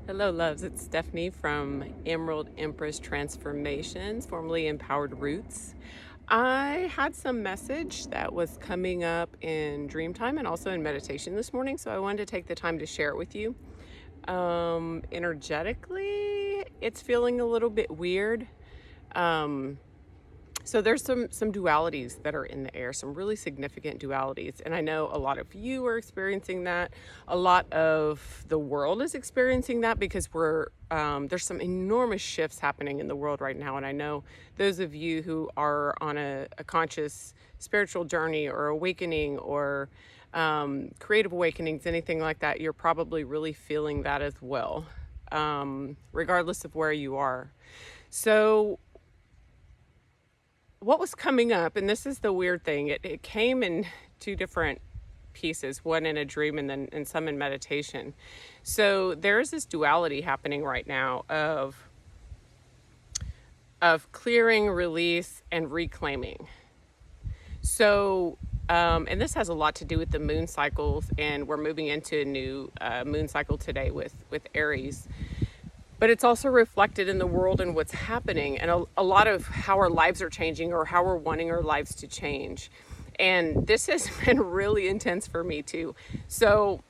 Hello, loves. It's Stephanie from Emerald Empress Transformations, formerly Empowered Roots. I had some message that was coming up in dream time and also in meditation this morning, so I wanted to take the time to share it with you. Energetically, it's feeling a little bit weird. Um, so there's some dualities that are in the air, some really significant dualities. And I know a lot of you are experiencing that. A lot of the world is experiencing that because there's some enormous shifts happening in the world right now. And I know those of you who are on a conscious spiritual journey or awakening or creative awakenings, anything like that, you're probably really feeling that as well, regardless of where you are. So what was coming up, and this is the weird thing, it came in two different pieces, one in a dream and some in meditation. So there is this duality happening right now of clearing, release, and reclaiming. So and this has a lot to do with the moon cycles, and we're moving into a new moon cycle today with Aries. But it's also reflected in the world and what's happening, and a lot of how our lives are changing or how we're wanting our lives to change. And this has been really intense for me too. So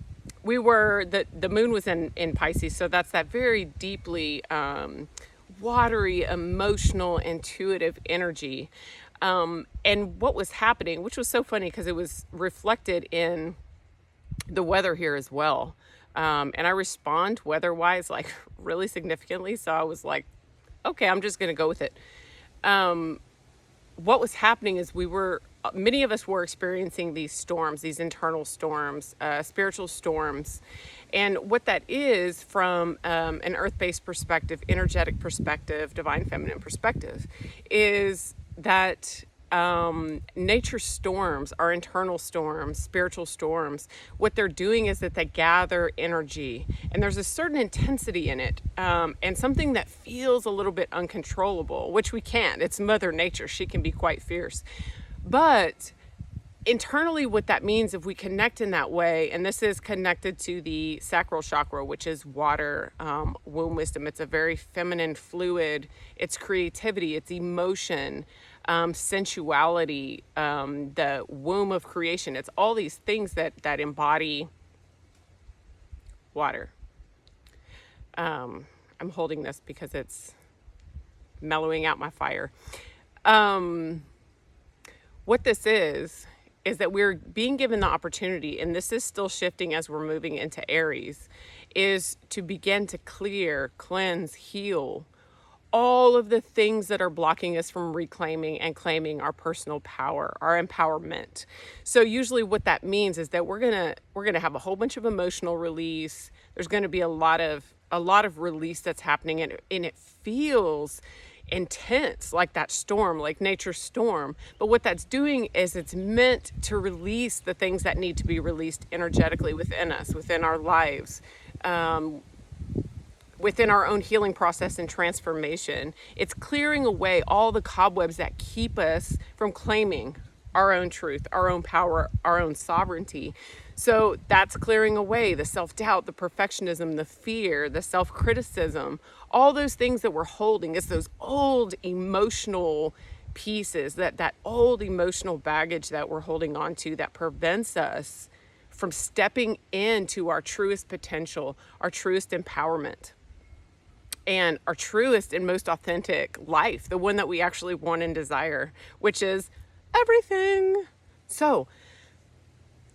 the moon was in Pisces, so that's that very deeply watery, emotional, intuitive energy. And what was happening, which was so funny because it was reflected in the weather here as well. And I respond weather-wise like really significantly. So I was like, okay, I'm just going to go with it. What was happening is many of us were experiencing these storms, these internal storms, spiritual storms. And what that is from an earth-based perspective, energetic perspective, divine feminine perspective, is that nature storms, our internal storms, spiritual storms, what they're doing is that they gather energy, and there's a certain intensity in it, and something that feels a little bit uncontrollable, which we can't. It's Mother Nature. She can be quite fierce. But internally, what that means, if we connect in that way, and this is connected to the sacral chakra, which is water, womb wisdom. It's a very feminine fluid. It's creativity, it's emotion, sensuality, the womb of creation. It's all these things that embody water. I'm holding this because it's mellowing out my fire. What this is that we're being given the opportunity, and this is still shifting as we're moving into Aries, is to begin to clear, cleanse, heal all of the things that are blocking us from reclaiming and claiming our personal power, our empowerment. So usually what that means is that we're gonna have a whole bunch of emotional release. There's gonna be a lot of release that's happening, and it feels intense, like that storm, like nature's storm. But what that's doing is it's meant to release the things that need to be released energetically within us, within our lives, within our own healing process and transformation. It's clearing away all the cobwebs that keep us from claiming our own truth, our own power, our own sovereignty. So that's clearing away the self-doubt, the perfectionism, the fear, the self-criticism, all those things that we're holding. It's those old emotional pieces, that old emotional baggage that we're holding on to that prevents us from stepping into our truest potential, our truest empowerment, and our truest and most authentic life, the one that we actually want and desire, which is everything. So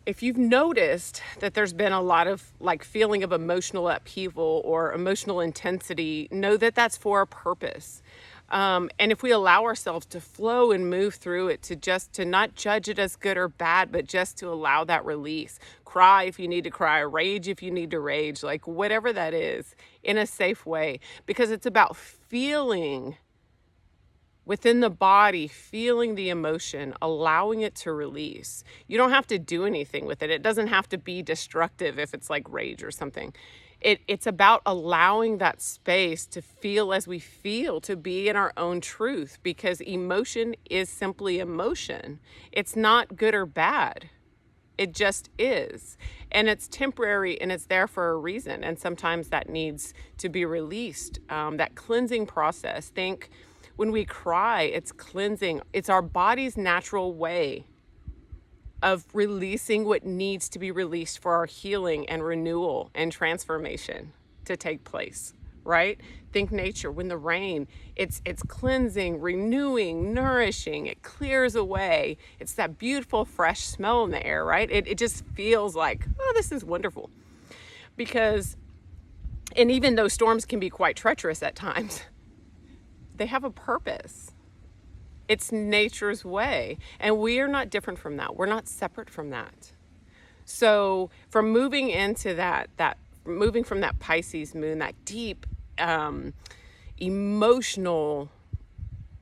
if you've noticed that there's been a lot of feeling of emotional upheaval or emotional intensity, know that that's for a purpose. And if we allow ourselves to flow and move through it, to not judge it as good or bad, but just to allow that release, cry if you need to cry, rage if you need to rage, like whatever that is, in a safe way, because it's about feeling within the body, feeling the emotion, allowing it to release. You don't have to do anything with it. It doesn't have to be destructive if it's like rage or something. It's about allowing that space to feel as we feel, to be in our own truth, because emotion is simply emotion. It's not good or bad. It just is. And it's temporary and it's there for a reason. And sometimes that needs to be released. That cleansing process. Think when we cry, it's cleansing. It's our body's natural way of releasing what needs to be released for our healing and renewal and transformation to take place, right? Think nature. When the rain, it's cleansing, renewing, nourishing. It clears away. It's that beautiful fresh smell in the air, right? It just feels like, oh, this is wonderful. Because, and even though storms can be quite treacherous at times, they have a purpose. It's nature's way. And we are not different from that. We're not separate from that. So from moving into moving from that Pisces moon, that deep emotional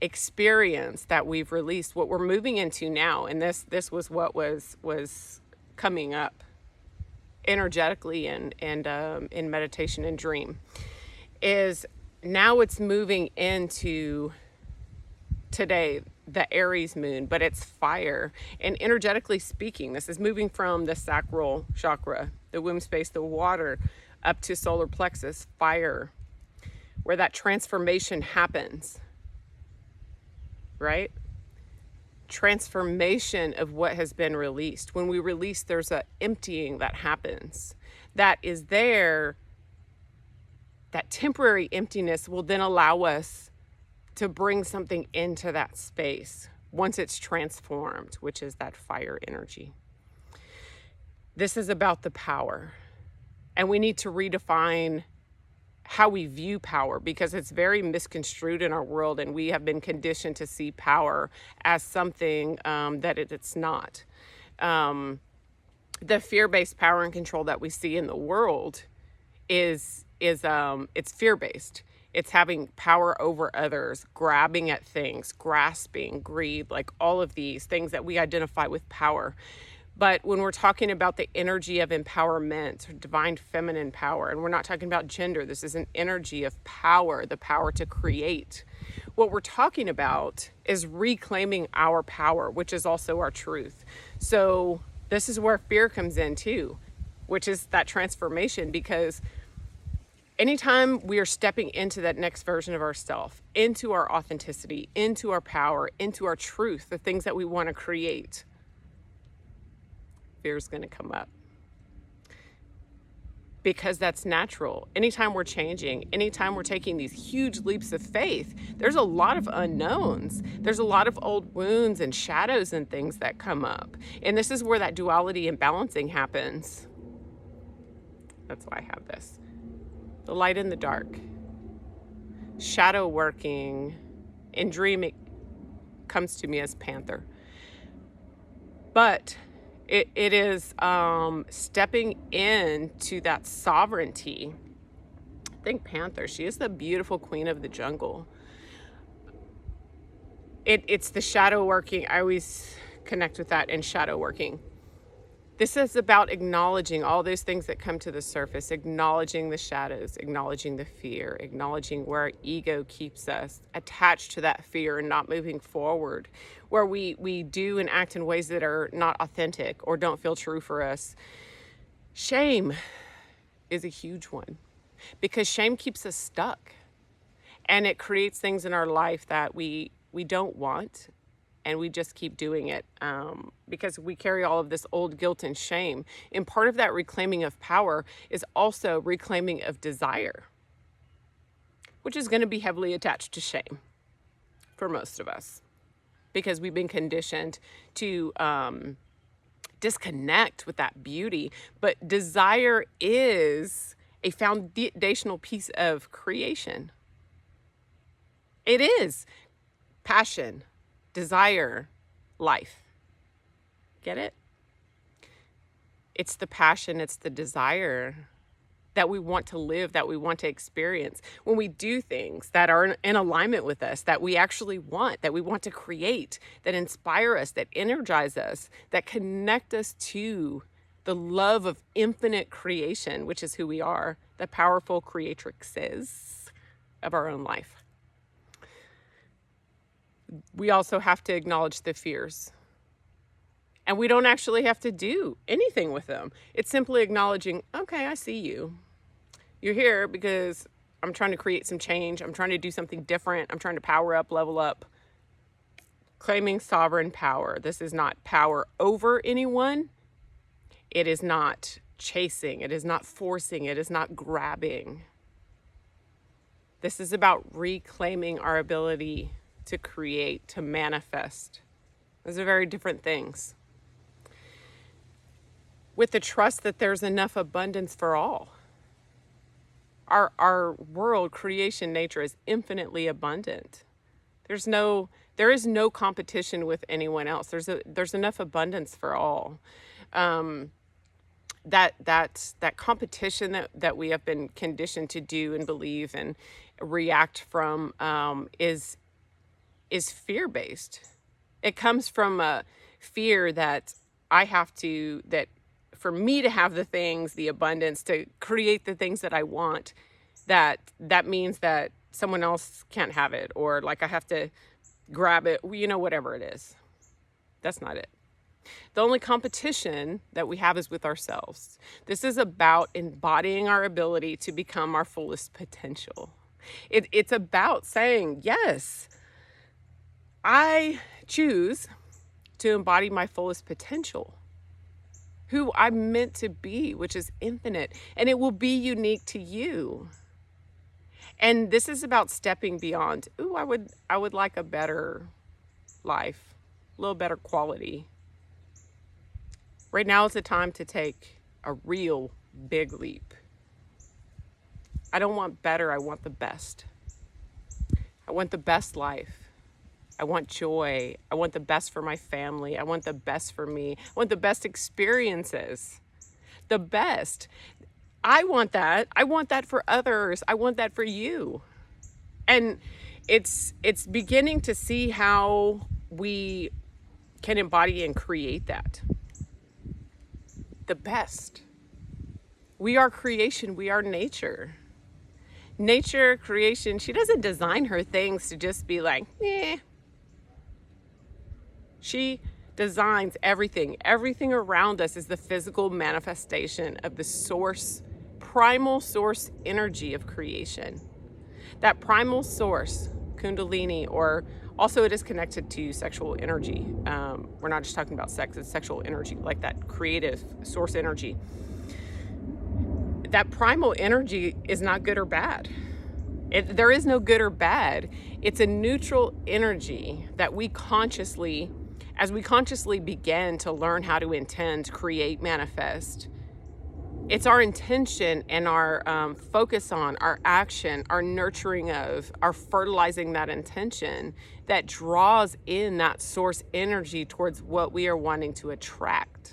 experience that we've released, what we're moving into now, and this was what was coming up energetically and in meditation and dream, is now it's moving into today, the Aries moon, but it's fire. And energetically speaking, this is moving from the sacral chakra, the womb space, the water, up to solar plexus, fire, where that transformation happens, right? Transformation of what has been released. When we release, there's an emptying that happens. That is there. That temporary emptiness will then allow us to bring something into that space once it's transformed, which is that fire energy. This is about the power. And we need to redefine how we view power, because it's very misconstrued in our world, and we have been conditioned to see power as something that it's not. The fear-based power and control that we see in the world is it's fear-based. It's having power over others, grabbing at things, grasping, greed, like all of these things that we identify with power. But when we're talking about the energy of empowerment, divine feminine power, and we're not talking about gender, this is an energy of power, the power to create. What we're talking about is reclaiming our power, which is also our truth. So this is where fear comes in too, which is that transformation, because anytime we are stepping into that next version of ourselves, into our authenticity, into our power, into our truth, the things that we want to create, fear is going to come up. Because that's natural. Anytime we're changing, anytime we're taking these huge leaps of faith, there's a lot of unknowns. There's a lot of old wounds and shadows and things that come up. And this is where that duality and balancing happens. That's why I have this. The light and the dark, shadow working. In dream, it comes to me as panther, but it is stepping into that sovereignty. Think panther. She is the beautiful queen of the jungle. It's the shadow working. I always connect with that in shadow working. This is about acknowledging all those things that come to the surface, acknowledging the shadows, acknowledging the fear, acknowledging where our ego keeps us attached to that fear and not moving forward, where we do and act in ways that are not authentic or don't feel true for us. Shame is a huge one, because shame keeps us stuck, and it creates things in our life that we don't want. And we just keep doing it because we carry all of this old guilt and shame. And part of that reclaiming of power is also reclaiming of desire, which is going to be heavily attached to shame for most of us, because we've been conditioned to disconnect with that beauty. But desire is a foundational piece of creation. It is passion, desire, life. Get it? It's the passion, it's the desire that we want to live, that we want to experience. When we do things that are in alignment with us, that we actually want, that we want to create, that inspire us, that energize us, that connect us to the love of infinite creation, which is who we are, the powerful creatrixes of our own life. We also have to acknowledge the fears And we don't actually have to do anything with them. It's simply acknowledging, okay, I see you. You're here because I'm trying to create some change. I'm trying to do something different. I'm trying to power up, level up. Claiming sovereign power. This is not power over anyone. It is not chasing. It is not forcing. It is not grabbing. This is about reclaiming our ability to create, to manifest. Those are very different things. With the trust that there's enough abundance for all. Our world, creation, nature is infinitely abundant. There is no competition with anyone else. There's enough abundance for all. That competition that we have been conditioned to do and believe and react from is fear-based. It comes from a fear that for me to have the things, the abundance, to create the things that I want, that means that someone else can't have it, or like I have to grab it, whatever it is. That's not it. The only competition that we have is with ourselves. This is about embodying our ability to become our fullest potential. It's about saying, yes, I choose to embody my fullest potential, who I'm meant to be, which is infinite, and it will be unique to you. And this is about stepping beyond, I would like a better life, a little better quality. Right now is the time to take a real big leap. I don't want better, I want the best. I want the best life. I want joy. I want the best for my family. I want the best for me. I want the best experiences. The best. I want that. I want that for others. I want that for you. And it's beginning to see how we can embody and create that. The best. We are creation. We are nature. Nature, creation, she doesn't design her things to just be like, eh. She designs everything. Everything around us is the physical manifestation of the source, primal source energy of creation. That primal source, Kundalini, or also it is connected to sexual energy. We're not just talking about sex, it's sexual energy, like that creative source energy. That primal energy is not good or bad. There is no good or bad. It's a neutral energy that as we consciously begin to learn how to intend, create, manifest, it's our intention and our focus on, our action, our nurturing of, our fertilizing that intention that draws in that source energy towards what we are wanting to attract.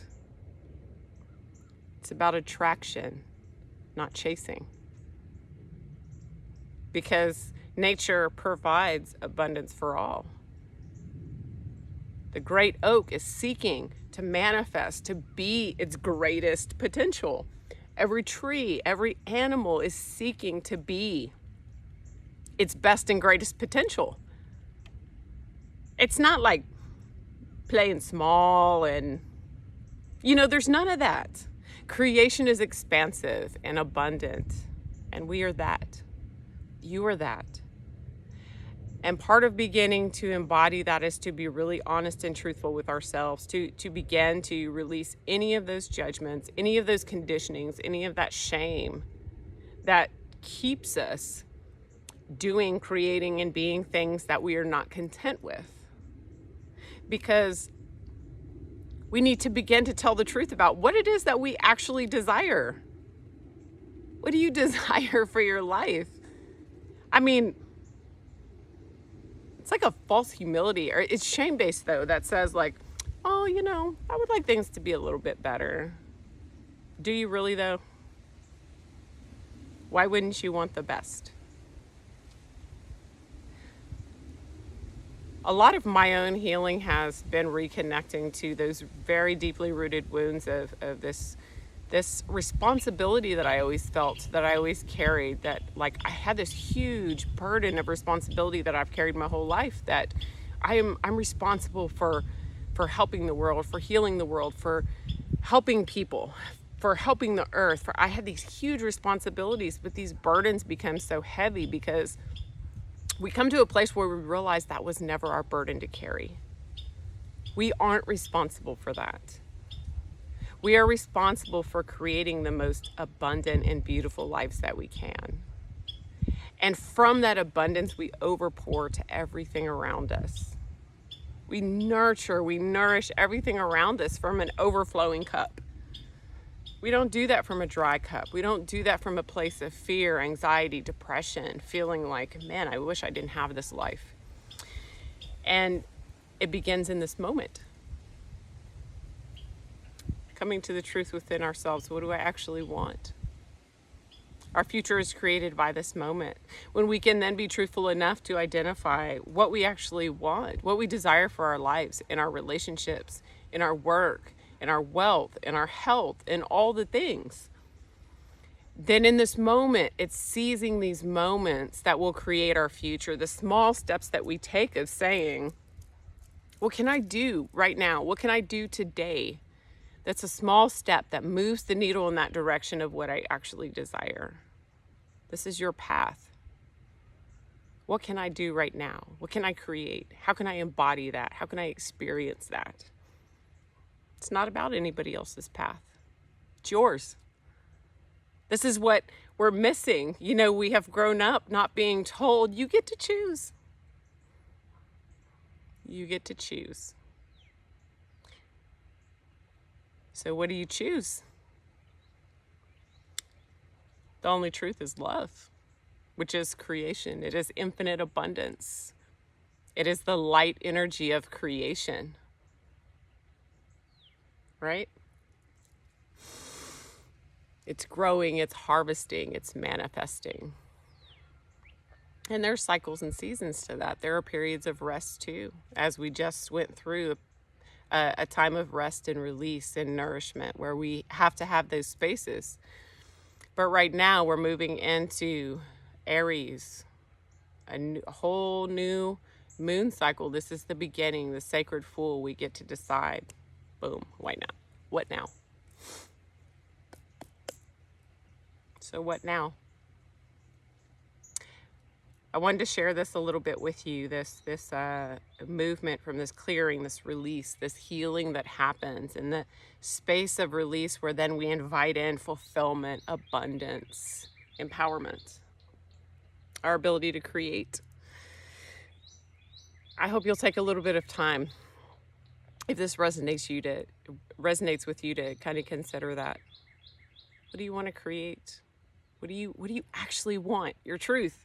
It's about attraction, not chasing. Because nature provides abundance for all. The great oak is seeking to manifest, to be its greatest potential. Every tree, every animal is seeking to be its best and greatest potential. It's not like playing small and, there's none of that. Creation is expansive and abundant, and we are that. You are that. And part of beginning to embody that is to be really honest and truthful with ourselves, to begin to release any of those judgments, any of those conditionings, any of that shame that keeps us doing, creating, and being things that we are not content with. Because we need to begin to tell the truth about what it is that we actually desire. What do you desire for your life? I mean, it's like a false humility, or it's shame-based though, that says like, oh, I would like things to be a little bit better. Do you really though? Why wouldn't you want the best? A lot of my own healing has been reconnecting to those very deeply rooted wounds of this responsibility that I always felt, that I always carried, that like I had this huge burden of responsibility that I've carried my whole life, that I'm responsible for for helping the world, for healing the world, for helping people, for helping the earth. For I had these huge responsibilities, but these burdens become so heavy because we come to a place where we realize that was never our burden to carry. We aren't responsible for that. We are responsible for creating the most abundant and beautiful lives that we can. And from that abundance, we overpour to everything around us. We nurture, we nourish everything around us from an overflowing cup. We don't do that from a dry cup. We don't do that from a place of fear, anxiety, depression, feeling like, man, I wish I didn't have this life. And it begins in this moment. Coming to the truth within ourselves. What do I actually want? Our future is created by this moment, when we can then be truthful enough to identify what we actually want, what we desire for our lives, in our relationships, in our work, in our wealth, in our health, in all the things. Then in this moment, it's seizing these moments that will create our future, the small steps that we take of saying, what can I do right now? What can I do today? That's a small step that moves the needle in that direction of what I actually desire. This is your path. What can I do right now? What can I create? How can I embody that? How can I experience that? It's not about anybody else's path. It's yours. This is what we're missing. You know, we have grown up not being told, you get to choose. You get to choose. So what do you choose? The only truth is love, which is creation. It is infinite abundance. It is the light energy of creation. Right? It's growing, it's harvesting, it's manifesting. And there's cycles and seasons to that. There are periods of rest too, as we just went through a time of rest and release and nourishment where we have to have those spaces. But right now we're moving into Aries, a whole new moon cycle. This is the beginning, the sacred fool. We get to decide, boom, why not? What now? So what now? I wanted to share this a little bit with you, this movement from this clearing, this release, this healing that happens in the space of release where then we invite in fulfillment, abundance, empowerment, our ability to create. I hope you'll take a little bit of time, if this resonates with you, to kind of consider that. What do you want to create? What do you actually want? Your truth.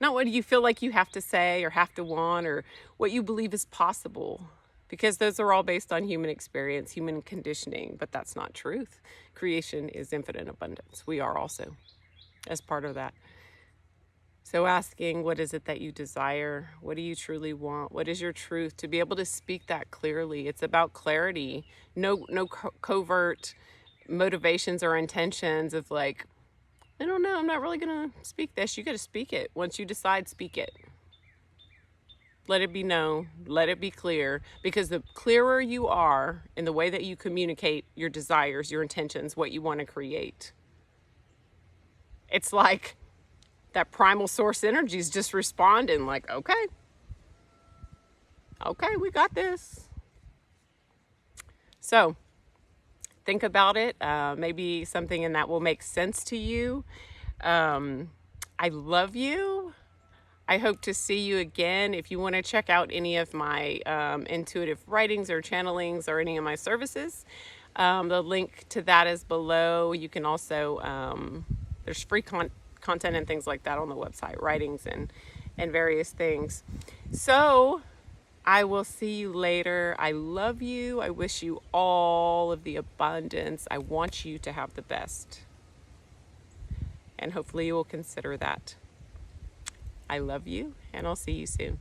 Not what do you feel like you have to say or have to want or what you believe is possible, because those are all based on human experience, human conditioning, but that's not truth. Creation is infinite abundance. We are also as part of that. So asking, what is it that you desire? What do you truly want? What is your truth? To be able to speak that clearly. It's about clarity. No covert motivations or intentions of like, I don't know, I'm not really going to speak this. You got to speak it. Once you decide, speak it. Let it be known. Let it be clear. Because the clearer you are in the way that you communicate your desires, your intentions, what you want to create, it's like that primal source energy is just responding like, okay, we got this. So think about it. Maybe something in that will make sense to you. I love you. I hope to see you again. If you want to check out any of my intuitive writings or channelings or any of my services, the link to that is below. You can also, there's free content and things like that on the website, writings and various things. So I will see you later. I love you. I wish you all of the abundance. I want you to have the best. And hopefully you will consider that. I love you, and I'll see you soon.